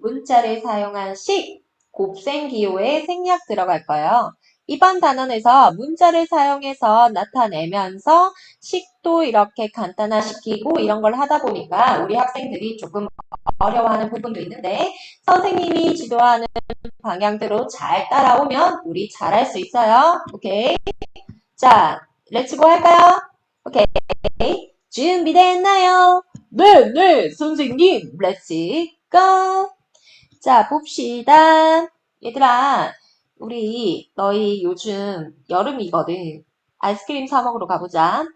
문자를 사용한 식, 곱셈기호에 생략 들어갈 거예요. 이번 단원에서 문자를 사용해서 나타내면서 식도 이렇게 간단화시키고 이런 걸 하다 보니까 우리 학생들이 조금 어려워하는 부분도 있는데 선생님이 지도하는 방향대로 잘 따라오면 우리 잘할 수 있어요. 오케이? 자, 렛츠고 할까요? 오케이. 준비됐나요? 네, 선생님. 렛츠 고! 자, 봅시다. 얘들아, 너희 요즘 여름이거든. 아이스크림 사 먹으러 가보자.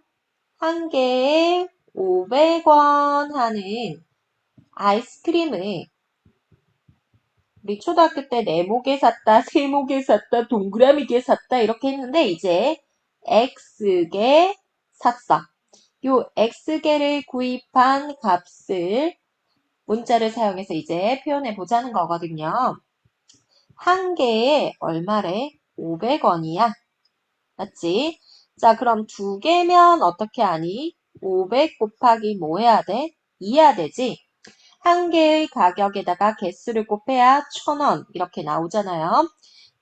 한 개에 500원 하는 아이스크림을 우리 초등학교 때 네모게 샀다, 세모게 샀다, 동그라미게 샀다 이렇게 했는데 이제 X개 샀어. 요 X개를 구입한 값을 문자를 사용해서 이제 표현해 보자는 거거든요. 한 개에 얼마래? 500원이야. 맞지? 자, 그럼 두 개면 어떻게 하니? 500 곱하기 뭐 해야 돼? 2 해야 되지? 한 개의 가격에다가 개수를 곱해야 1000원 이렇게 나오잖아요.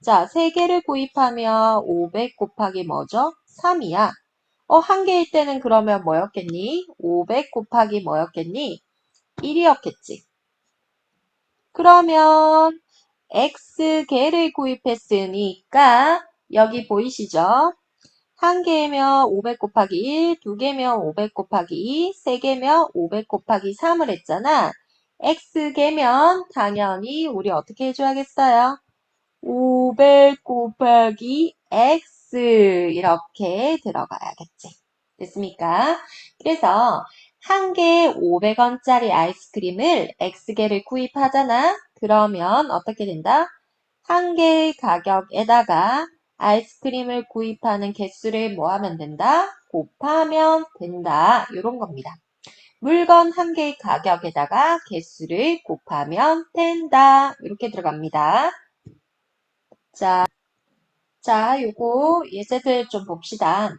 자, 세 개를 구입하면 500 곱하기 뭐죠? 3이야. 한 개일 때는 그러면 뭐였겠니? 500 곱하기 뭐였겠니? 1이었겠지. 그러면 X개를 구입했으니까 여기 보이시죠? 한 개면 500 곱하기 1, 두 개면 500 곱하기 2, 세 개면 500 곱하기 3을 했잖아. X개면 당연히 우리 어떻게 해줘야겠어요? 500 곱하기 X 이렇게 들어가야겠지. 됐습니까? 그래서 한 개에 500원짜리 아이스크림을 X개를 구입하잖아. 그러면 어떻게 된다? 한 개의 가격에다가 아이스크림을 구입하는 개수를 뭐 하면 된다? 곱하면 된다. 이런 겁니다. 물건 한 개의 가격에다가 개수를 곱하면 된다. 이렇게 들어갑니다. 자, 요거 예제들 좀 봅시다.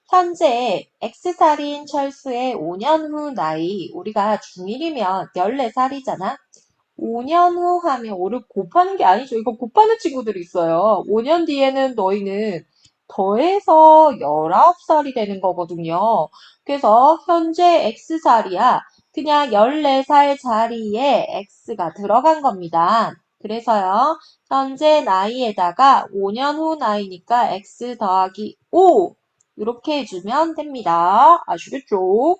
현재 X살인 철수의 5년 후 나이, 우리가 중1이면 14살이잖아. 5년 후 하면 5를 곱하는 게 아니죠. 이거 곱하는 친구들이 있어요. 5년 뒤에는 너희는 더해서 19살이 되는 거거든요. 그래서 현재 X살이야. 그냥 14살 자리에 X가 들어간 겁니다. 그래서요, 현재 나이에다가 5년 후 나이니까 X 더하기 5 이렇게 해주면 됩니다. 아시겠죠?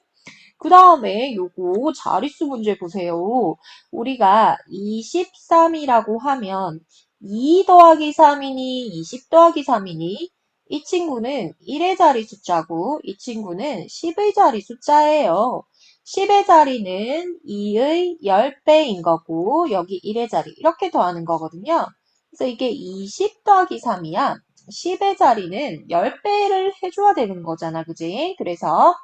그 다음에 요거 자릿수 문제 보세요. 우리가 23이라고 하면 2 더하기 3이니 20 더하기 3이니 이 친구는 1의 자리 숫자고 이 친구는 10의 자리 숫자예요. 10의 자리는 2의 10배인 거고 여기 1의 자리 이렇게 더하는 거거든요. 그래서 이게 20 더하기 3이야. 10의 자리는 10배를 해줘야 되는 거잖아. 그지? 그래서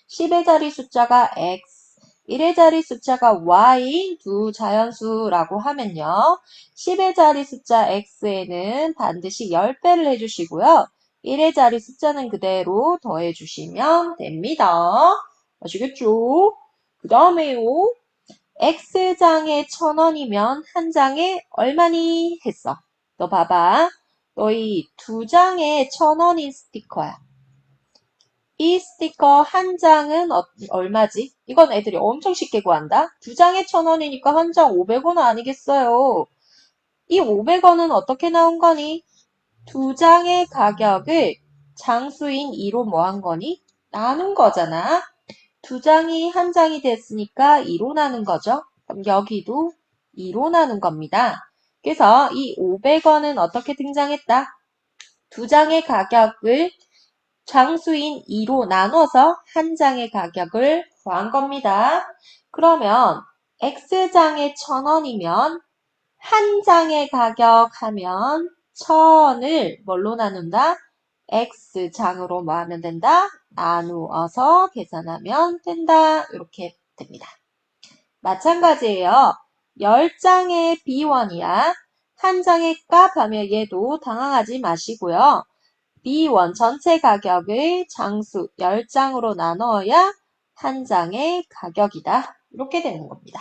10의 자리 숫자가 x, 1의 자리 숫자가 y인 두 자연수라고 하면요. 10의 자리 숫자 x에는 반드시 10배를 해주시고요. 1의 자리 숫자는 그대로 더해주시면 됩니다. 아시겠죠? 그 다음에요. x장에 1000원이면 한 장에 얼마니 했어. 너 봐봐. 너희 두 장에 1000원인 스티커야. 이 스티커 한 장은 얼마지? 이건 애들이 엄청 쉽게 구한다. 두 장에 1000원이니까 한 장 500원 아니겠어요? 이 500원은 어떻게 나온 거니? 두 장의 가격을 장수인 2로 뭐 한 거니? 나눈 거잖아. 두 장이 한 장이 됐으니까 2로 나눈 거죠. 그럼 여기도 2로 나눈 겁니다. 그래서 이 500원은 어떻게 등장했다? 두 장의 가격을 장수인 2로 나눠서 한 장의 가격을 구한 겁니다. 그러면 X장에 1000원이면 한 장의 가격 하면 1000을 뭘로 나눈다? X장으로 뭐 하면 된다? 나누어서 계산하면 된다. 이렇게 됩니다. 마찬가지예요. 10장의 B1이야. 한 장의 값 하면 얘도 당황하지 마시고요. B1 전체 가격을 장수 10장으로 나눠야 한 장의 가격이다. 이렇게 되는 겁니다.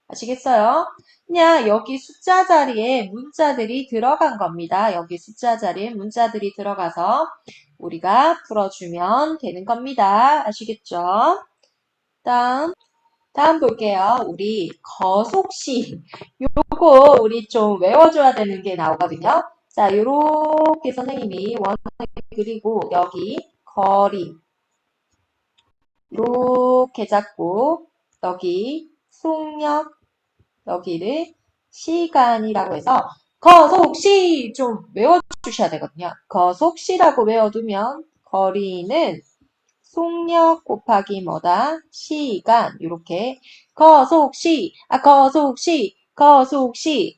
아시겠어요? 그냥 여기 숫자 자리에 문자들이 들어간 겁니다. 여기 숫자 자리에 문자들이 들어가서 우리가 풀어주면 되는 겁니다. 아시겠죠? 다음 볼게요. 우리 거속시. 요거 우리 좀 외워줘야 되는 게 나오거든요. 자, 요렇게 선생님이 원을 그리고 여기 거리 요렇게 잡고 여기 속력 여기를 시간이라고 해서 거속시 좀 외워주셔야 되거든요. 거속시라고 외워두면 거리는 속력 곱하기 뭐다? 시간 이렇게 거속시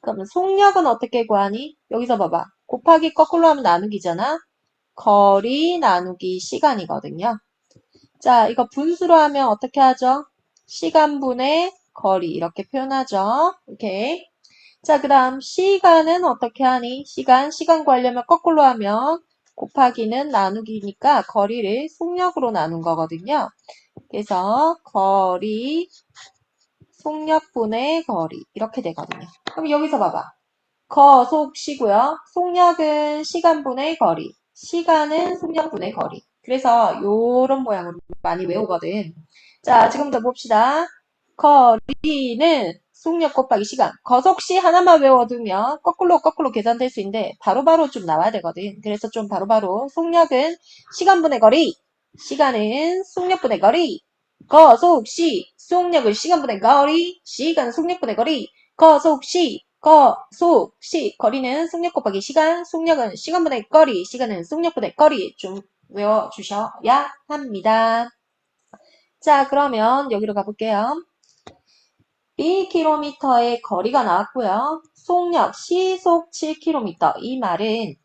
그러면 속력은 어떻게 구하니? 여기서 봐봐. 곱하기 거꾸로 하면 나누기잖아. 거리 나누기 시간이거든요. 자, 이거 분수로 하면 어떻게 하죠? 시간분의 거리 이렇게 표현하죠. 오케이. 자, 그 다음 시간은 어떻게 하니? 시간 구하려면 거꾸로 하면 곱하기는 나누기니까 거리를 속력으로 나눈 거거든요. 그래서 거리, 속력분의 거리 이렇게 되거든요. 그럼 여기서 봐봐. 거속시고요. 속력은 시간분의 거리, 시간은 속력분의 거리. 그래서 요런 모양으로 많이 외우거든. 자, 지금부터 봅시다. 거리는 속력 곱하기 시간. 거속시 하나만 외워두면 거꾸로 계산될 수 있는데 바로바로 좀 나와야 되거든. 그래서 좀 바로바로 속력은 시간분의 거리, 시간은 속력분의 거리. 거속시, 속력은 시간분의 거리, 시간은 속력분의 거리. 거속시, 거리는 속력 곱하기 시간, 속력은 시간분의 거리, 시간은 속력분의 거리 좀 외워주셔야 합니다. 자, 그러면 여기로 가볼게요. 1km의 거리가 나왔고요. 속력, 시속 7km. 이 말은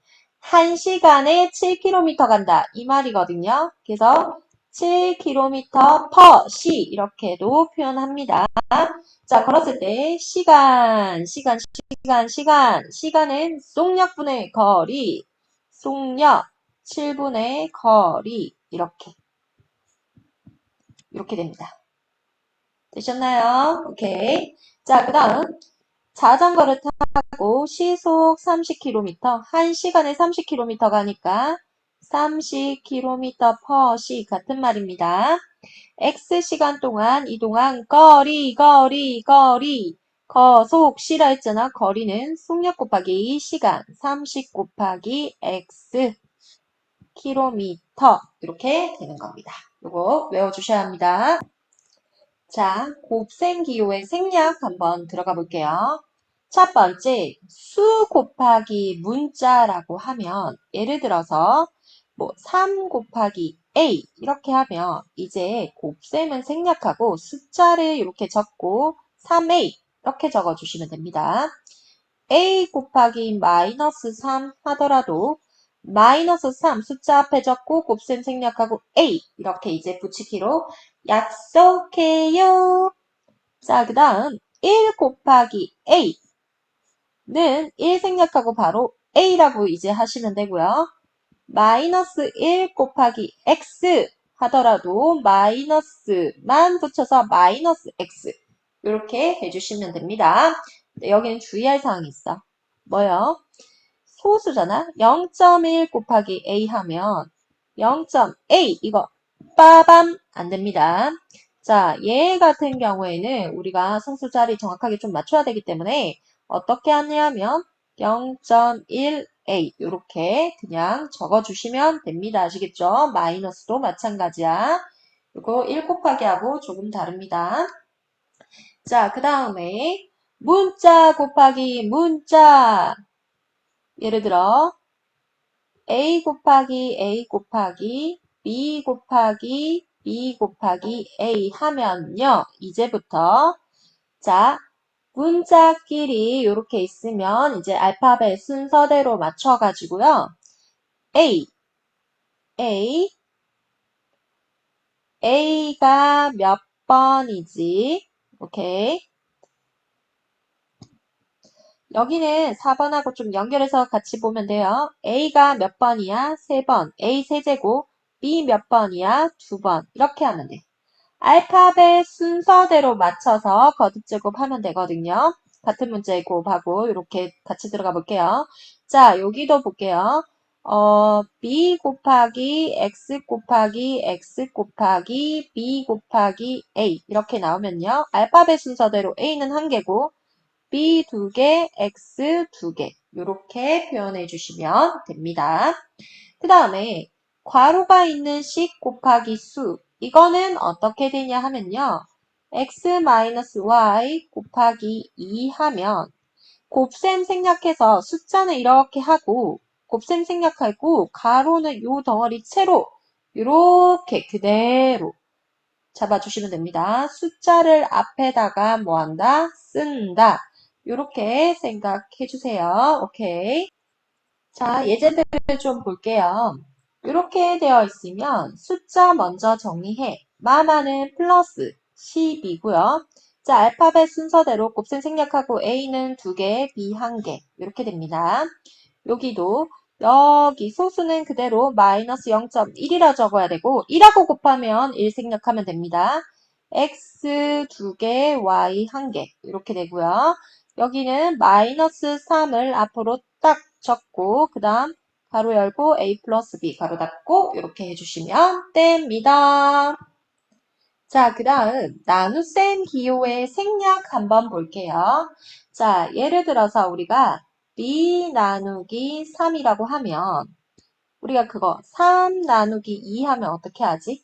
1시간에 7km 간다. 이 말이거든요. 그래서 7km per 시 이렇게도 표현합니다. 자, 걸었을 때 시간은 속력분의 거리, 속력 7분의 거리 이렇게 됩니다. 되셨나요? 오케이. 자, 그 다음 자전거를 타고 시속 30km, 1시간에 30km 가니까 30km per 시 같은 말입니다. X시간 동안 이동한 거리, 거속시라 했잖아. 거리는 속력 곱하기 시간, 30 곱하기 X, 킬로미터 이렇게 되는 겁니다. 이거 외워주셔야 합니다. 자, 곱셈기호의 생략 한번 들어가 볼게요. 첫 번째, 수 곱하기 문자라고 하면 예를 들어서 3 곱하기 A 이렇게 하면 이제 곱셈은 생략하고 숫자를 이렇게 적고 3A 이렇게 적어주시면 됩니다. A 곱하기 마이너스 3 하더라도 마이너스 3 숫자 앞에 적고 곱셈 생략하고 A 이렇게 이제 붙이기로 약속해요. 자, 그 다음 1 곱하기 A는 1 생략하고 바로 A라고 이제 하시면 되고요. 마이너스 1 곱하기 X 하더라도 마이너스만 붙여서 마이너스 X 이렇게 해주시면 됩니다. 여기는 주의할 사항이 있어. 뭐요? 소수잖아? 0.1 곱하기 A 하면 0.A 이거 빠밤 안 됩니다. 자, 얘 같은 경우에는 우리가 성수 자리 정확하게 좀 맞춰야 되기 때문에 어떻게 하냐면 0.1A 이렇게 그냥 적어주시면 됩니다. 아시겠죠? 마이너스도 마찬가지야. 이거 1 곱하기 하고 조금 다릅니다. 자, 그 다음에 문자 곱하기 문자 예를 들어 A 곱하기 A 곱하기 B 곱하기 B 곱하기 A 하면요. 이제부터 자 문자끼리 이렇게 있으면 이제 알파벳 순서대로 맞춰가지고요. A가 몇 번이지? 오케이. 여기는 4번하고 좀 연결해서 같이 보면 돼요. A가 몇 번이야? 3번. A 세제곱. B 몇 번이야? 2번. 이렇게 하면 돼. 알파벳 순서대로 맞춰서 거듭 제곱하면 되거든요. 같은 문자의 곱하고 이렇게 같이 들어가 볼게요. 자, 여기도 볼게요. b 곱하기 x 곱하기 x 곱하기 b 곱하기 a 이렇게 나오면요. 알파벳 순서대로 a는 한 개고 b 두 개, x 두 개 이렇게 표현해 주시면 됩니다. 그 다음에 괄호가 있는 식 곱하기 수 이거는 어떻게 되냐 하면요. x-y 곱하기 2 하면 곱셈 생략해서 숫자는 이렇게 하고 곱셈 생략하고 가로는 요 덩어리 채로 이렇게 그대로 잡아주시면 됩니다. 숫자를 앞에다가 뭐 한다? 쓴다. 이렇게 생각해 주세요. 오케이. 자, 예제들을 좀 볼게요. 이렇게 되어 있으면 숫자 먼저 정리해. 마마는 플러스 10이고요. 자, 알파벳 순서대로 곱셈 생략하고 A는 2개, B 1개 이렇게 됩니다. 여기도 여기 소수는 그대로 마이너스 0.1이라 적어야 되고 1하고 곱하면 1 생략하면 됩니다. X 2개, Y 1개 이렇게 되고요. 여기는 마이너스 3을 앞으로 딱 적고 그 다음 가로 열고 A 플러스 B 가로 닫고 이렇게 해주시면 됩니다. 자, 그 다음 나눗셈 기호의 생략 한번 볼게요. 자, 예를 들어서 우리가 B 나누기 3이라고 하면 우리가 그거 3 나누기 2 하면 어떻게 하지?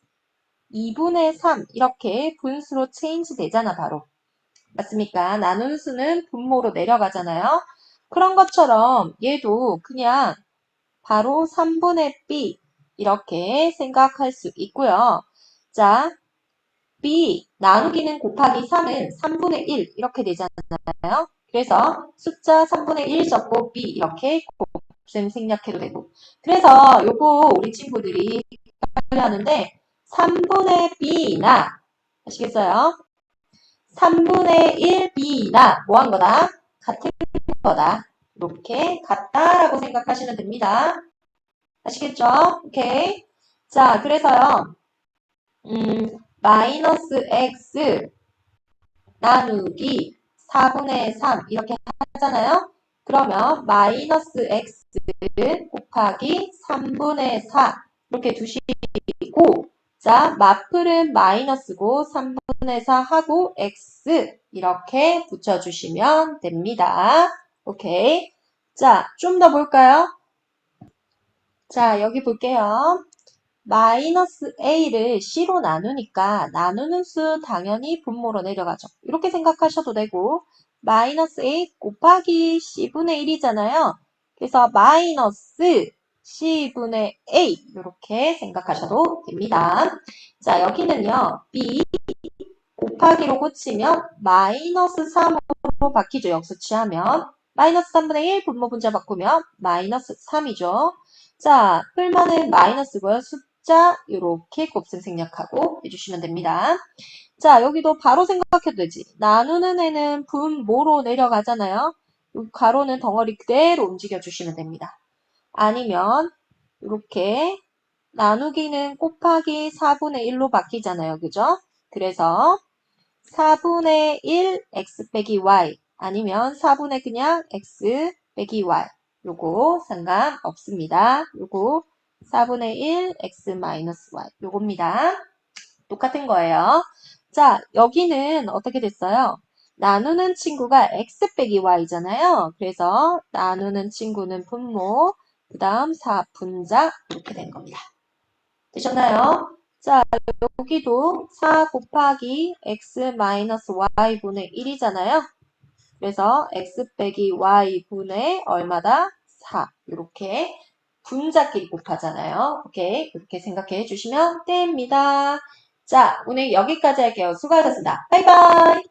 2분의 3 이렇게 분수로 체인지 되잖아 바로. 맞습니까? 나눈 수는 분모로 내려가잖아요. 그런 것처럼 얘도 그냥 바로 3분의 B 이렇게 생각할 수 있고요. 자, B 나누기는 곱하기 3은 3분의 1 이렇게 되잖아요. 그래서 숫자 3분의 1 적고 B 이렇게 곱셈 생략해도 되고. 그래서 요거 우리 친구들이 하는데 3분의 B나 아시겠어요? 3분의 1B나 뭐 한 거다? 같은 거다. 이렇게 같다라고 생각하시면 됩니다. 아시겠죠? 오케이. 자, 그래서요. 마이너스 x 나누기 4분의 3 이렇게 하잖아요. 그러면 마이너스 x 곱하기 3분의 4 이렇게 두시고 자, 마플은 마이너스고 3분의 4 하고 x 이렇게 붙여주시면 됩니다. 오케이. 자, 좀 더 볼까요? 자, 여기 볼게요. 마이너스 a를 c로 나누니까 나누는 수 당연히 분모로 내려가죠. 이렇게 생각하셔도 되고 마이너스 a 곱하기 c분의 1이잖아요. 그래서 마이너스 c분의 a 이렇게 생각하셔도 됩니다. 자, 여기는요. b 곱하기로 고치면 마이너스 3으로 바뀌죠. 역수치하면 마이너스 3분의 1 분모 분자 바꾸면 마이너스 3이죠. 자, 풀만은 마이너스고요. 숫자 이렇게 곱셈 생략하고 해주시면 됩니다. 자, 여기도 바로 생각해도 되지. 나누는 애는 분모로 내려가잖아요. 가로는 덩어리 그대로 움직여주시면 됩니다. 아니면 이렇게 나누기는 곱하기 4분의 1로 바뀌잖아요. 그죠? 그래서 4분의 1 x 빼기 y 아니면 4분의 그냥 x 빼기 y 요거 상관없습니다. 요거 4분의 1 x 마이너스 y 요겁니다. 똑같은 거예요. 자, 여기는 어떻게 됐어요? 나누는 친구가 x 빼기 y잖아요. 그래서 나누는 친구는 분모, 그 다음 4분자 이렇게 된 겁니다. 되셨나요? 자, 여기도 4 곱하기 x 마이너스 y분의 1이잖아요. 그래서 x 빼기 y분의 얼마다? 4. 이렇게 분자끼리 곱하잖아요. 오케이. 이렇게 생각해 주시면 됩니다. 자, 오늘 여기까지 할게요. 수고하셨습니다. 바이바이.